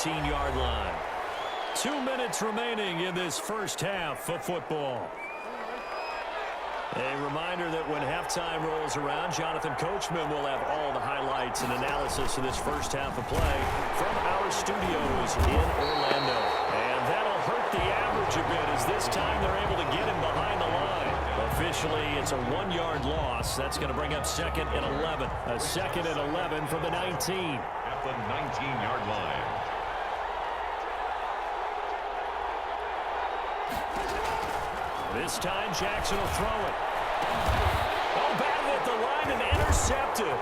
19-yard line. 2 minutes remaining in this first half of football. A reminder that when halftime rolls around, Jonathan Coachman will have all the highlights and analysis of this first half of play from our studios in Orlando. And that'll hurt the average a bit as this time they're able to get him behind the line. Officially, it's a 1-yard loss. That's going to bring up 2nd and 11. A 2nd and 11 from the 19. At the 19-yard line. This time, Jackson will throw it. Oh, batted at the line and intercepted.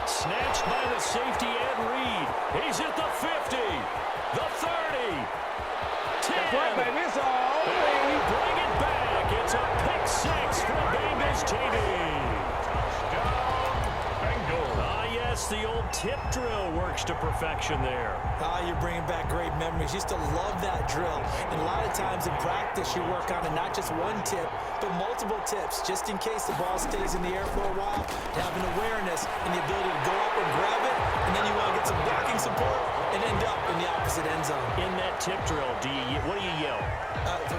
Snatched by the safety, Ed Reed. He's at the 50, the 30, 10. And we bring it back. It's a pick 6 for Bengals TV. The old tip drill works to perfection there. You're bringing back great memories. Used to love that drill. And a lot of times in practice, you work on it, not just one tip, but multiple tips, just in case the ball stays in the air for a while, to have an awareness and the ability to go up and grab it, and then you want to get some blocking support and end up in the opposite end zone. In that tip drill, what do you yell?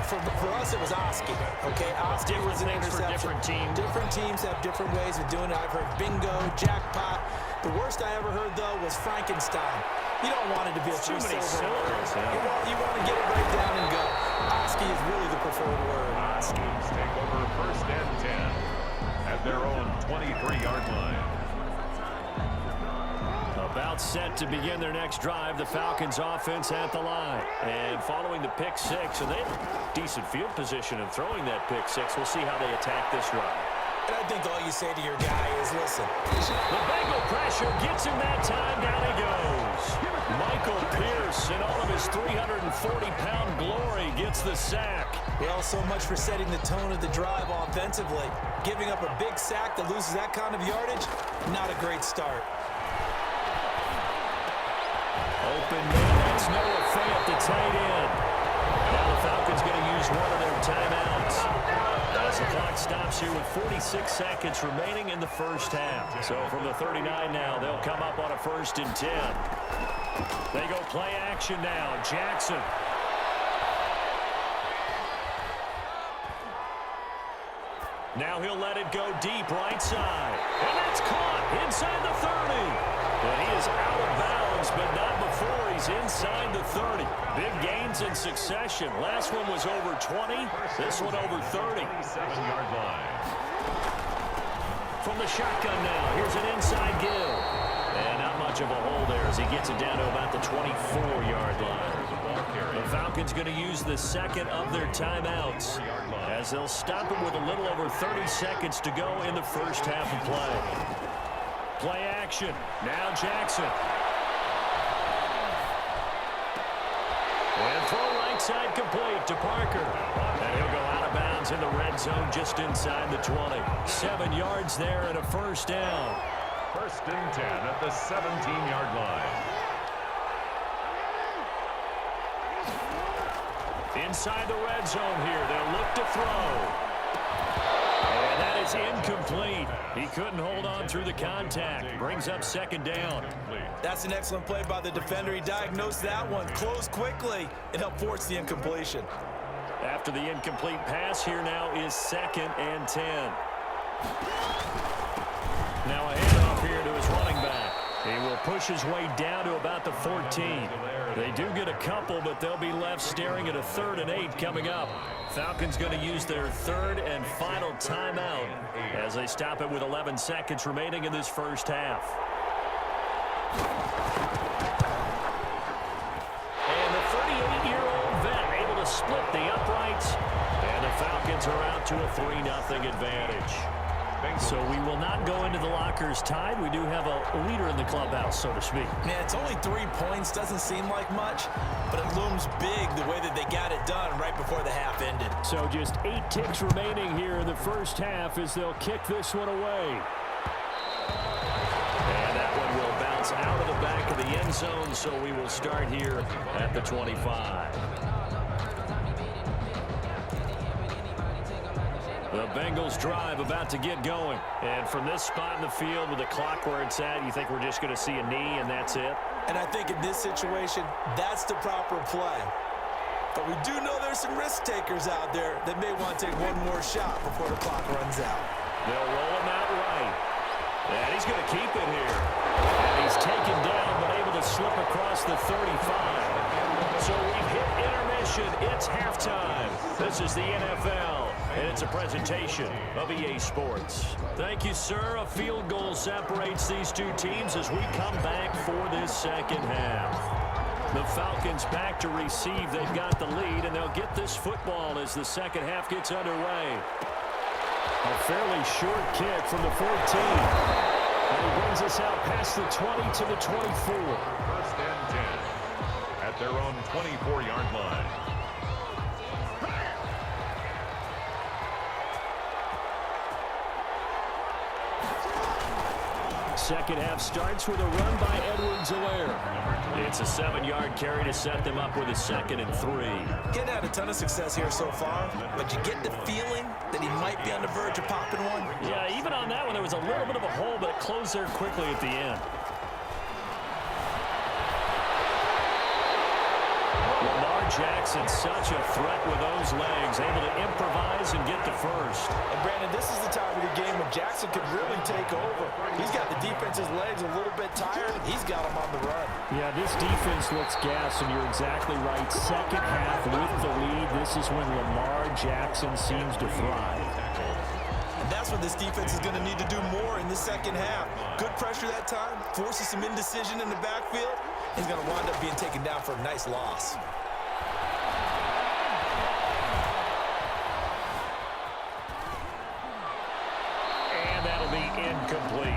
For us, it was Oski. Okay, Oski was an interception. For different teams. Different teams have different ways of doing it. I've heard bingo, jackpot. The worst I ever heard, though, was Frankenstein. You don't want it to be a too many syllables. You want to get it right down and go. Oski is really the preferred word. Oskis take over 1st and 10 at their own 23-yard line. About set to begin their next drive, the Falcons offense at the line. And following the pick 6, and they have decent field position in throwing that pick 6. We'll see how they attack this drive. And I think all you say to your guy is, listen. The Bengal pressure gets him that time. Down he goes. Michael Pierce, in all of his 340-pound glory, gets the sack. Well, so much for setting the tone of the drive offensively. Giving up a big sack that loses that kind of yardage, not a great start. Open man, that's Noah Fant, the tight end. Now the Falcons going to use one of their timeouts. As the clock stops here with 46 seconds remaining in the first half. So from the 39 now, they'll come up on a 1st and 10. They go play action now. Jackson. Now he'll let it go deep right side. And that's caught inside the 30. And he is out of bounds, but not before he's inside the 30. Big gains in succession. Last one was over 20. This one over 30. 7-yard line. From the shotgun now, here's an inside give. And not much of a hole there as he gets it down to about the 24-yard line. The Falcons going to use the 2nd of their timeouts as they'll stop him with a little over 30 seconds to go in the first half of play. Play action. Now Jackson. And throw right side complete to Parker. And he'll go out of bounds in the red zone just inside the 20. 7 yards there and a 1st down. 1st and 10 at the 17-yard line. Inside the red zone here. They'll look to throw. And that is incomplete. He couldn't hold on through the contact. Brings up 2nd down. That's an excellent play by the defender. He diagnosed that one, closed quickly, and helped force the incompletion. After the incomplete pass, here now is 2nd and 10. Now a handoff here to his running back. He will push his way down to about the 14. They do get a couple, but they'll be left staring at a 3rd and 8 coming up. Falcons going to use their 3rd and final timeout as they stop it with 11 seconds remaining in this first half. And the 38-year-old vet able to split the uprights, and the Falcons are out to a 3-0 advantage. So we will not go into the lockers tied. We do have a leader in the clubhouse, so to speak. Man, it's only 3 points. Doesn't seem like much, but it looms big the way that they got it done right before the half ended. So just 8 ticks remaining here in the first half as they'll kick this one away. And that one will bounce out of the back of the end zone, so we will start here at the 25. The Bengals drive about to get going. And from this spot in the field with the clock where it's at, you think we're just going to see a knee and that's it? And I think in this situation, that's the proper play. But we do know there's some risk takers out there that may want to take one more shot before the clock runs out. They'll roll him out right. And he's going to keep it here. And he's taken down but able to slip across the 35. So we've hit intermission. It's halftime. This is the NFL, and it's a presentation of EA Sports. Thank you, sir. A field goal separates these two teams as we come back for this second half. The Falcons back to receive. They've got the lead, and they'll get this football as the second half gets underway. A fairly short kick from the 14. And he brings us out past the 20 to the 24. First and 10 at their own 24-yard line. Second half starts with a run by Edwards-Helaire. It's a 7-yard carry to set them up with a 2nd and 3. Getting had a ton of success here so far, but you get the feeling that he might be on the verge of popping one. Yeah, even on that one, there was a little bit of a hole, but it closed there quickly at the end. Lamar Jackson, such a threat with those legs, able to improvise and get the first. And Brandon, this is the time of the game when Jackson could really take over. He's got the defense's legs a little bit tired. He's got them on the run. Yeah, this defense looks gassed, and you're exactly right. Second half with the lead, this is when Lamar Jackson seems to thrive. And that's what this defense is going to need to do more in the second half. Good pressure that time, forces some indecision in the backfield. He's going to wind up being taken down for a nice loss. And that'll be incomplete.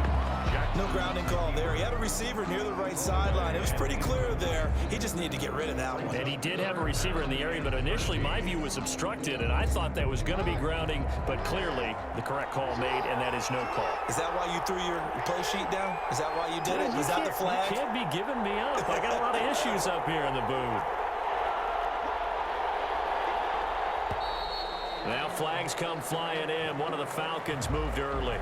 No grounding call there. He had a receiver near the right sideline. It was pretty clear there. He just needed to get rid of that one. And he did have a receiver in the area, but initially my view was obstructed, and I thought that was going to be grounding, but clearly the correct call made, and that is no call. Is that why you threw your play sheet down? Is that why you did it? Is that the flag? You can't be giving me up. I got a lot of issues up here in the booth. Now flags come flying in. One of the Falcons moved early.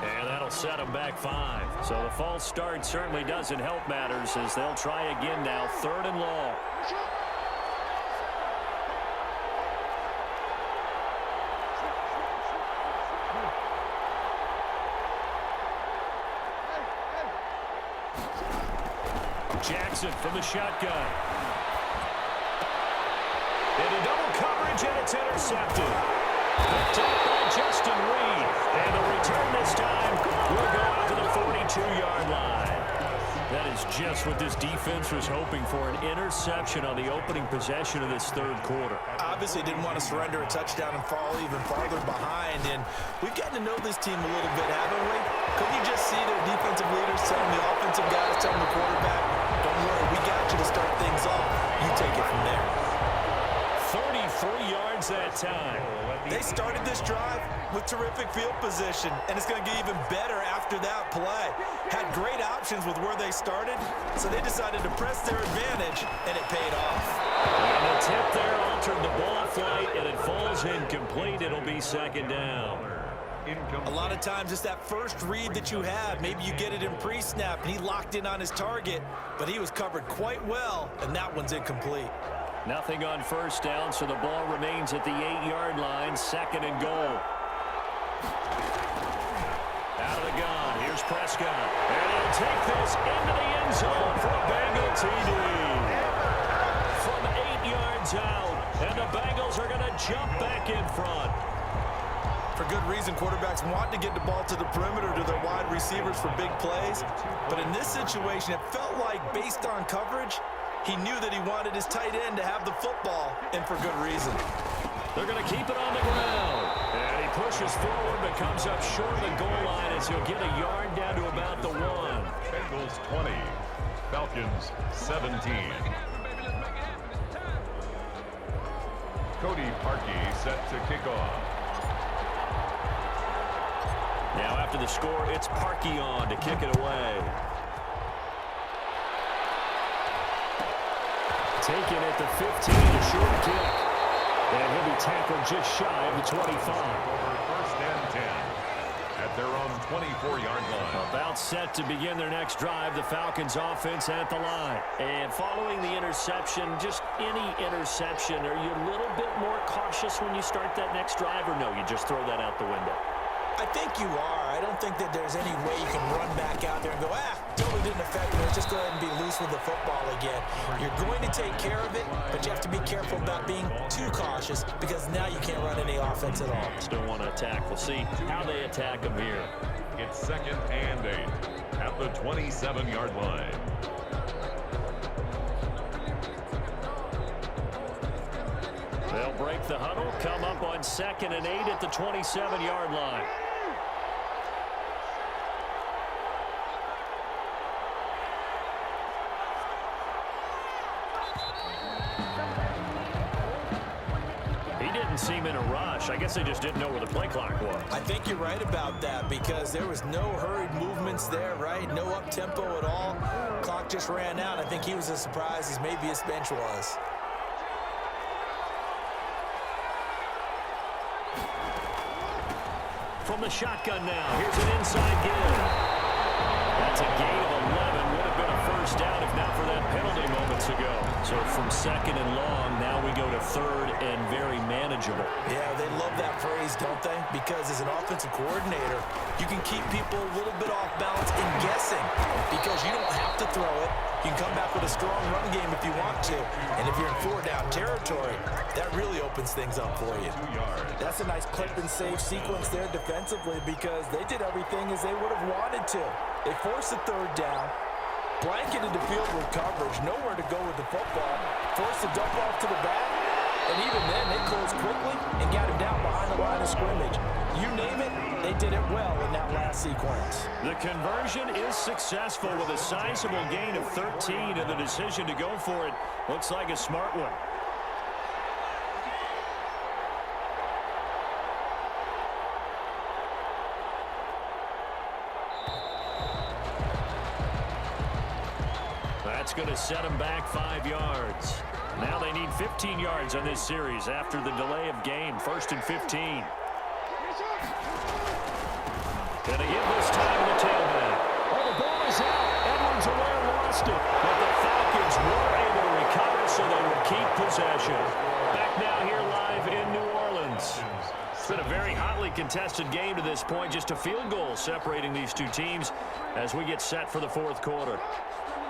And that'll set them back 5. So the false start certainly doesn't help matters as they'll try again now. 3rd and long. Jackson from the shotgun. Into double coverage, and it's intercepted. Picked up by Justin Reed. And the return this time will go out to the 42-yard line. That is just what this defense was hoping for, an interception on the opening possession of this third quarter. Obviously didn't want to surrender a touchdown and fall even farther behind. And we've gotten to know this team a little bit, haven't we? Couldn't you just see their defensive leaders telling the offensive guys, telling the quarterback, don't worry, we got you to start things off. You take it from there. 33 yards that time. They started this drive with terrific field position, and it's going to get even better after that play. Had great options with where they started, so they decided to press their advantage, and it paid off. And the tip there altered the ball flight, and it falls incomplete. It'll be 2nd down. A lot of times it's that first read that you have. Maybe you get it in pre-snap, and he locked in on his target, but he was covered quite well, and that one's incomplete. Nothing on 1st down, so the ball remains at the 8-yard line. 2nd and goal. Out of the gun. Here's Prescott. And he'll take this into the end zone for a Bengal TD. From 8 yards out. And the Bengals are going to jump back in front. For good reason, quarterbacks want to get the ball to the perimeter to their wide receivers for big plays. But in this situation, it felt like, based on coverage, he knew that he wanted his tight end to have the football, and for good reason. They're going to keep it on the ground. And he pushes forward, but comes up short of the goal line as he'll get a yard down to about the 1. Bengals 20, Falcons 17. Cody Parkey set to kick off. Now after the score, it's Parkey on to kick it away. Taken at the 15, a short kick. And he'll be tackled just shy of the 25. First and 10 at their own 24-yard line. About set to begin their next drive, the Falcons offense at the line. And following the interception, just any interception, are you a little bit more cautious when you start that next drive, or no, you just throw that out the window? I think you are. I don't think that there's any way you can run back out there and go, totally didn't affect me. Let's just go ahead and be loose with the football again. You're going to take care of it, but you have to be careful about being too cautious because now you can't run any offense at all. Still want to attack. We'll see how they attack them here. It's second and 8 at the 27-yard line. They'll break the huddle, come up on second and 8 at the 27-yard line. He didn't seem in a rush. I guess they just didn't know where the play clock was. I think you're right about that because there was no hurried movements there, right? No up-tempo at all. Clock just ran out. I think he was as surprised as maybe his bench was. From the shotgun now, here's an inside give. That's a gain of 11. Would have been a first down if not for that penalty moments ago. So from second and long, now we go to third and very manageable. Yeah, they love that phrase, don't they? Because as an offensive coordinator, you can keep people a little bit off balance and guessing because you don't have to throw it. You can come back with a strong run game if you want to. And if you're in four-down territory, that really opens things up for you. That's a nice clip and save sequence there defensively because they did everything as they would have wanted to. They forced the third down, blanketed the field with coverage, nowhere to go with the football, forced the dump off to the back, and even then they closed quickly and got him down behind the line of scrimmage. You name it, they did it well in that last sequence. The conversion is successful with a sizable gain of 13, and the decision to go for it looks like a smart one. That's going to set them back 5 yards. Now they need 15 yards on this series after the delay of game. First and 15. Gonna give this time to the tailback. Oh, the ball is out. Edwards-Helaire lost it. But the Falcons were able to recover, so they will keep possession. Back now here live in New Orleans. It's been a very hotly contested game to this point. Just a field goal separating these two teams as we get set for the fourth quarter.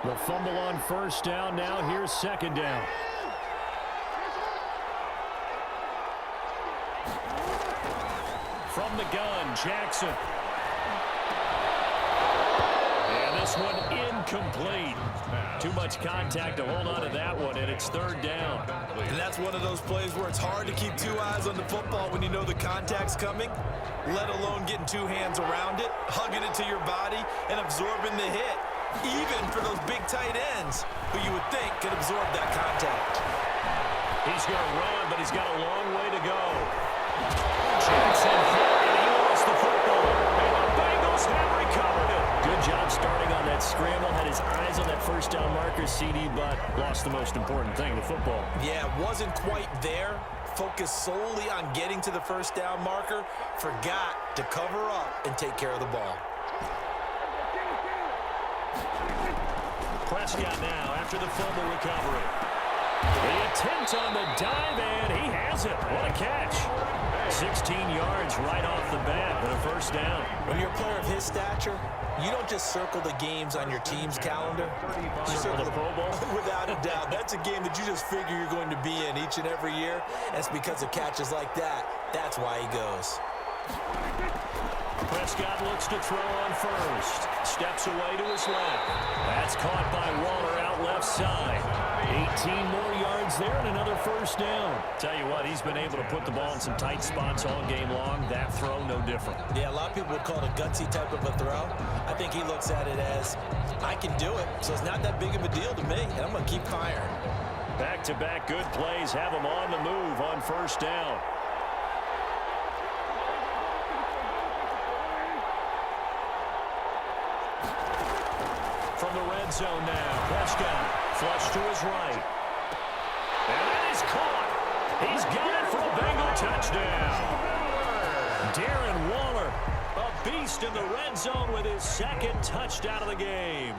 The fumble on first down. Now here's second down. From the gun, Jackson. And this one incomplete. Too much contact to hold on to that one, and it's third down. And that's one of those plays where it's hard to keep two eyes on the football when you know the contact's coming, let alone getting two hands around it, hugging it to your body, and absorbing the hit. Even for those big tight ends who you would think could absorb that contact. He's going to run, but he's got a long way to go. Jackson hit, and he lost the football. And the Bengals have recovered it. Good job starting on that scramble. Had his eyes on that first down marker, CD, but lost the most important thing, the football. Yeah, wasn't quite there. Focused solely on getting to the first down marker. Forgot to cover up and take care of the ball. Prescott now after the fumble recovery. The attempt on the dive, and he has it. What a catch. 16 yards right off the bat, but a first down. When you're a player of his stature, you don't just circle the games on your team's calendar. You circle the Pro Bowl. Without a doubt. That's a game that you just figure you're going to be in each and every year. And it's because of catches like that. That's why he goes. Prescott looks to throw on first. Steps away to his left. That's caught by Waller out left side. 18 more yards there and another first down. Tell you what, he's been able to put the ball in some tight spots all game long. That throw, no different. Yeah, a lot of people would call it a gutsy type of a throw. I think he looks at it as, I can do it, so it's not that big of a deal to me, and I'm going to keep firing. Back-to-back good plays have him on the move on first down. From the red zone now, Prescott flush to his right. And that is caught. He's got it for Bengal touchdown. Darren Waller, a beast in the red zone with his second touchdown of the game.